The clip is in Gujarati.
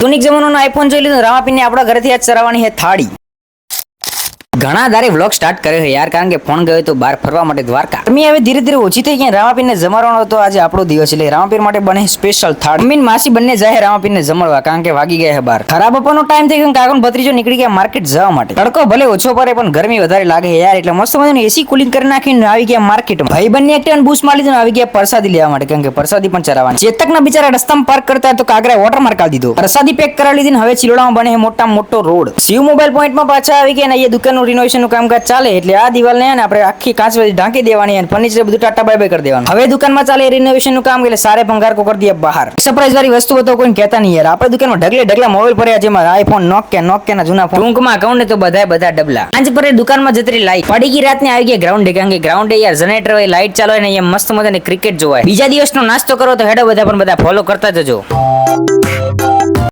આધુનિક જમાનાનો આઈફોન જોઈ લીધો. રામાપીરને આપણા ઘરેથી આજ ચરાવવાની છે થાળી. ઘણા દારે વ્લોગ સ્ટાર્ટ કર્યો છે યાર, કારણ કે ફોન ગયો તો બહાર ફરવા માટે દ્વારકા. મમ્મી હવે ધીરે ધીરે ઓછી થઈ ગઈ. રામાપીરને જમાડવાનો હતો આજે આપણો દિવસ, એટલે રામાપીર માટે બને સ્પેશિયલ થાળી. મમ્મી માસી બંને જાય રામાપીરને જમાડવા, કારણ કે વાગી ગયા છે બાર. ખરાબ બપોરનો ટાઈમ થઈ ગયો. કાકો ભત્રીજો નીકળી ગયા માર્કેટ જવા માટે. તડકો ભલે ઓછો પડે પણ ગરમી વધારે લાગે યાર, એટલે મસ્ત મજાનું એસી કુલિંગ કરી નાખીને આવી ગયા માર્કેટમાં. ભાઈ બંને એકટીવા બૂસ્ટ મારી દીધું, આવી ગયા પ્રસાદી લેવા માટે, કારણ કે પ્રસાદી પણ ચરાવવાની. ચેતકના બિચારા રસ્તામાં પાર્ક કરતા તો કાગરા વોટર માર્ક આવી દીધો. પ્રસાદી પેક કરાવી લીધી. હવે ચિલોડામાં બને છે મોટા મોટો રોડ. શિવ મોબાઈલ પોઈન્ટમાં પાછા આવી ગયા ને એ દુકાનનું રિનોવેશનનું કામકાજ ચાલે, એટલે આ દિવાલને આપણે આખી કાચ ઢાંકી દેવાની અને ફર્નિચર બધું ટાટા બાય બાય કરી દેવાનું. હવે દુકાનમાં ચાલે રિનોવેશન નું કામ, એટલે સારે ભંગાર કો કરી દે બહાર. સરપ્રાઈઝ વાળી વસ્તુ તો કોઈ કહેતા નહીં યાર. આપણે દુકાનમાં ઢગલે ઢગલા મોબાઈલ પડ્યા, જેમાં આઈફોન નોકિયા જૂના ફોન ટૂંકમાં કહું ને તો બધા ડબલા. આજ પર દુકાનમાં જતરી લાઈટ પડી ગઈ. રાતને આવી ગયા ગ્રાઉન્ડે, કારણ કે ગ્રાઉન્ડે યાર જનરેટર હોય, લાઈટ ચાલુ હોય ને અહીંયા મસ્ત મજાની ક્રિકેટ જોવાય. બીજા દિવસનો નાસ્તો કરો તો હેડો બધા ફોલો કરતા જજો.